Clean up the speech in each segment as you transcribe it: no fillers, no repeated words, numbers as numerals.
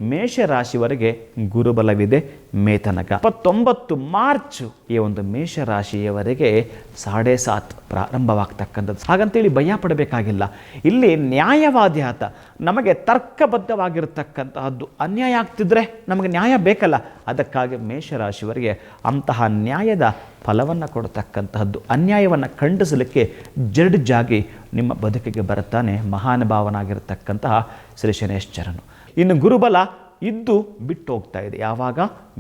ಮೇಷರಾಶಿಯವರೆಗೆ ಗುರುಬಲವಿದೆ ಮೇ ತನಕ 29 ಮಾರ್ಚ್ ಈ ಒಂದು ಮೇಷರಾಶಿಯವರೆಗೆ 7.5 ಪ್ರಾರಂಭವಾಗ್ತಕ್ಕಂಥದ್ದು. ಹಾಗಂತೇಳಿ ಭಯ ಪಡಬೇಕಾಗಿಲ್ಲ. ಇಲ್ಲಿ ನ್ಯಾಯವಾದಿ ಆತ ನಮಗೆ ತರ್ಕಬದ್ಧವಾಗಿರತಕ್ಕಂತಹದ್ದು ಅನ್ಯಾಯ ಆಗ್ತಿದ್ರೆ ನಮಗೆ ನ್ಯಾಯ ಬೇಕಲ್ಲ, ಅದಕ್ಕಾಗಿ ಮೇಷರಾಶಿಯವರಿಗೆ ಅಂತಹ ನ್ಯಾಯದ ಫಲವನ್ನು ಕೊಡತಕ್ಕಂತಹದ್ದು, ಅನ್ಯಾಯವನ್ನು ಖಂಡಿಸಲಿಕ್ಕೆ ಜಡ್ಜಾಗಿ ನಿಮ್ಮ ಬದುಕಿಗೆ ಬರುತ್ತಾನೆ ಮಹಾನುಭಾವನಾಗಿರತಕ್ಕಂತಹ ಶ್ರೀ ಶನೈಶ್ಚರನು. ಇನ್ನು ಗುರುಬಲ ಇದ್ದು ಬಿಟ್ಟು ಹೋಗ್ತಾ ಇದೆ. ಯಾವಾಗ?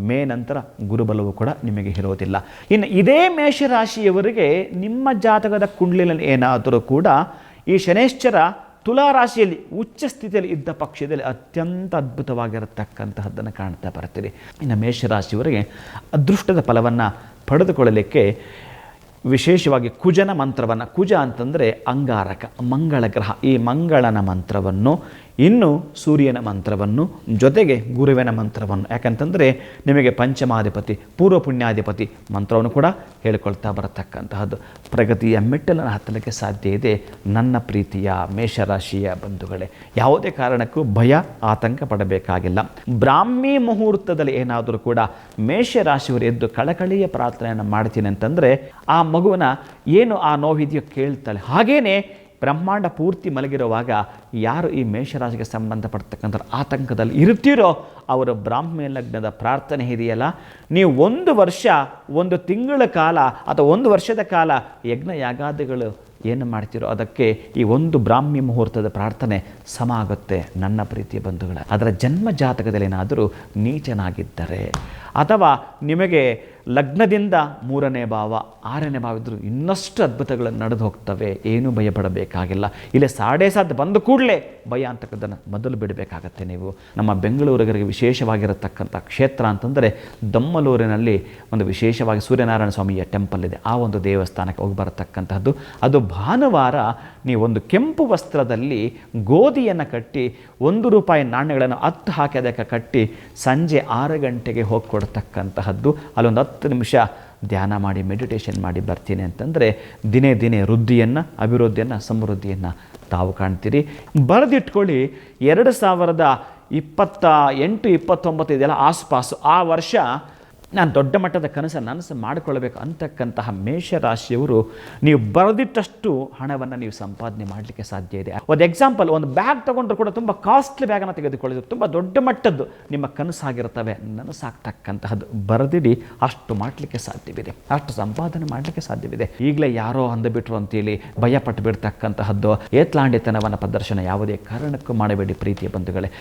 ಮೇ ನಂತರ ಗುರುಬಲವು ಕೂಡ ನಿಮಗೆ ಇರೋದಿಲ್ಲ. ಇನ್ನು ಇದೇ ಮೇಷರಾಶಿಯವರಿಗೆ ನಿಮ್ಮ ಜಾತಕದ ಕುಂಡಲಿನಲ್ಲಿ ಏನಾದರೂ ಕೂಡ ಈ ಶನೈಶ್ಚರ ತುಲಾರಾಶಿಯಲ್ಲಿ ಉಚ್ಚ ಸ್ಥಿತಿಯಲ್ಲಿ ಇದ್ದ ಪಕ್ಷದಲ್ಲಿ ಅತ್ಯಂತ ಅದ್ಭುತವಾಗಿರತಕ್ಕಂತಹದ್ದನ್ನು ಕಾಣ್ತಾ ಬರ್ತೀರಿ. ಇನ್ನು ಮೇಷರಾಶಿಯವರಿಗೆ ಅದೃಷ್ಟದ ಫಲವನ್ನು ಪಡೆದುಕೊಳ್ಳಲಿಕ್ಕೆ ವಿಶೇಷವಾಗಿ ಕುಜನ ಮಂತ್ರವನ್ನು, ಕುಜ ಅಂತಂದರೆ ಅಂಗಾರಕ, ಮಂಗಳ ಗ್ರಹ, ಈ ಮಂಗಳನ ಮಂತ್ರವನ್ನು, ಇನ್ನು ಸೂರ್ಯನ ಮಂತ್ರವನ್ನು, ಜೊತೆಗೆ ಗುರುವಿನ ಮಂತ್ರವನ್ನು, ಯಾಕಂತಂದರೆ ನಿಮಗೆ ಪಂಚಮಾಧಿಪತಿ ಪೂರ್ವ ಪುಣ್ಯಾಧಿಪತಿ ಮಂತ್ರವನ್ನು ಕೂಡ ಹೇಳಿಕೊಳ್ತಾ ಬರತಕ್ಕಂತಹದ್ದು. ಪ್ರಗತಿಯ ಮೆಟ್ಟಲನ್ನು ಹತ್ತಲಿಕ್ಕೆ ಸಾಧ್ಯ ಇದೆ ನನ್ನ ಪ್ರೀತಿಯ ಮೇಷರಾಶಿಯ ಬಂಧುಗಳೇ. ಯಾವುದೇ ಕಾರಣಕ್ಕೂ ಭಯ ಆತಂಕ ಪಡಬೇಕಾಗಿಲ್ಲ. ಬ್ರಾಹ್ಮಿ ಮುಹೂರ್ತದಲ್ಲಿ ಏನಾದರೂ ಕೂಡ ಮೇಷರಾಶಿಯವರು ಎದ್ದು ಕಳಕಳಿಯ ಪ್ರಾರ್ಥನೆಯನ್ನು ಮಾಡ್ತೀನಿ ಅಂತಂದರೆ ಆ ಮಗುವಿನ ಏನು ಆ ನೋವಿದೆಯೋ ಕೇಳ್ತಾಳೆ. ಹಾಗೇನೆ ಬ್ರಹ್ಮಾಂಡ ಪೂರ್ತಿ ಮಲಗಿರುವಾಗ ಯಾರು ಈ ಮೇಷರಾಶಿಗೆ ಸಂಬಂಧಪಡ್ತಕ್ಕಂಥ ಆತಂಕದಲ್ಲಿ ಇರ್ತೀರೋ ಅವರ ಬ್ರಾಹ್ಮಿ ಲಗ್ನದ ಪ್ರಾರ್ಥನೆ ಇದೆಯಲ್ಲ, ನೀವು 1 ವರ್ಷ 1 ತಿಂಗಳ ಕಾಲ ಅಥವಾ 1 ವರ್ಷದ ಕಾಲ ಯಜ್ಞ ಯಾಗಾದಿಗಳು ಏನು ಮಾಡ್ತೀರೋ ಅದಕ್ಕೆ ಈ ಒಂದು ಬ್ರಾಹ್ಮಿ ಮುಹೂರ್ತದ ಪ್ರಾರ್ಥನೆ ಸಮ ಆಗುತ್ತೆ ನನ್ನ ಪ್ರೀತಿಯ ಬಂಧುಗಳ. ಅದರ ಜನ್ಮ ಜಾತಕದಲ್ಲಿ ಏನಾದರೂ ನೀಚನಾಗಿದ್ದರೆ ಅಥವಾ ನಿಮಗೆ ಲಗ್ನದಿಂದ 3ನೇ ಭಾವ 6ನೇ ಭಾವ ಇದ್ದರೂ ಇನ್ನಷ್ಟು ಅದ್ಭುತಗಳು ನಡೆದು ಹೋಗ್ತವೆ. ಏನೂ ಭಯ ಪಡಬೇಕಾಗಿಲ್ಲ. ಇಲ್ಲಿ 7.5 ಬಂದ ಕೂಡಲೇ ಭಯ ಅಂತಕ್ಕದ್ದನ್ನು ಮೊದಲು ಬಿಡಬೇಕಾಗತ್ತೆ. ನೀವು ನಮ್ಮ ಬೆಂಗಳೂರಿಗರಿಗೆ ವಿಶೇಷವಾಗಿರತಕ್ಕಂಥ ಕ್ಷೇತ್ರ ಅಂತಂದರೆ ದೊಮ್ಮಲೂರಿನಲ್ಲಿ ಒಂದು ವಿಶೇಷವಾಗಿ ಸೂರ್ಯನಾರಾಯಣ ಸ್ವಾಮಿಯ ಟೆಂಪಲ್ ಇದೆ. ಆ ಒಂದು ದೇವಸ್ಥಾನಕ್ಕೆ ಹೋಗಿ ಬರತಕ್ಕಂಥದ್ದು. ಅದು ಭಾನುವಾರ ನೀವು ಒಂದು ಕೆಂಪು ವಸ್ತ್ರದಲ್ಲಿ ಗೋಧಿಯನ್ನು ಕಟ್ಟಿ 1 ರೂಪಾಯಿ ನಾಣ್ಯಗಳನ್ನು 10 ಹಾಕಿ ಅದಕ್ಕೆ ಕಟ್ಟಿ ಸಂಜೆ 6 ಗಂಟೆಗೆ ಹೋಗಿ ಕೊಡ್ತಕ್ಕಂತಹದ್ದು. ಅಲ್ಲೊಂದು 10 ನಿಮಿಷ ಧ್ಯಾನ ಮಾಡಿ ಮೆಡಿಟೇಷನ್ ಮಾಡಿ ಬರ್ತೀನಿ ಅಂತಂದರೆ ದಿನೇ ದಿನೇ ವೃದ್ಧಿಯನ್ನು, ಅಭಿವೃದ್ಧಿಯನ್ನು, ಸಮೃದ್ಧಿಯನ್ನು ತಾವು ಕಾಣ್ತೀರಿ. ಬರೆದಿಟ್ಕೊಳ್ಳಿ, 2028-29 ಇದೆಲ್ಲ ಆಸುಪಾಸು ಆ ವರ್ಷ ನಾನು ದೊಡ್ಡ ಮಟ್ಟದ ಕನಸು ಮಾಡಿಕೊಳ್ಳಬೇಕು ಅಂತಕ್ಕಂತಹ ಮೇಷರಾಶಿಯವರು ನೀವು ಬರೆದಿಟ್ಟಷ್ಟು ಹಣವನ್ನು ನೀವು ಸಂಪಾದನೆ ಮಾಡಲಿಕ್ಕೆ ಸಾಧ್ಯ ಇದೆ. ಒಂದು ಎಕ್ಸಾಂಪಲ್, ಒಂದು ಬ್ಯಾಗ್ ತೊಗೊಂಡ್ರು ಕೂಡ ತುಂಬ ಕಾಸ್ಟ್ಲಿ ಬ್ಯಾಗನ್ನು ತೆಗೆದುಕೊಳ್ಳಿದ್ರು, ತುಂಬ ದೊಡ್ಡ ಮಟ್ಟದ್ದು ನಿಮ್ಮ ಕನಸಾಗಿರ್ತವೆ, ನನಸಾಗ್ತಕ್ಕಂತಹದ್ದು ಬರೆದಿಡಿ. ಅಷ್ಟು ಮಾಡಲಿಕ್ಕೆ ಸಾಧ್ಯವಿದೆ, ಅಷ್ಟು ಸಂಪಾದನೆ ಮಾಡಲಿಕ್ಕೆ ಸಾಧ್ಯವಿದೆ. ಈಗಲೇ ಯಾರೋ ಅಂದುಬಿಟ್ರು ಅಂತೇಳಿ ಭಯ ಪಟ್ಟು ಬಿಡ್ತಕ್ಕಂತಹದ್ದು ಏತ್ಲಾಂಡಿತನವನ್ನು ಪ್ರದರ್ಶನ ಯಾವುದೇ ಕಾರಣಕ್ಕೂ ಮಾಡಬೇಡಿ ಪ್ರೀತಿಯ ಬಂಧುಗಳೇ.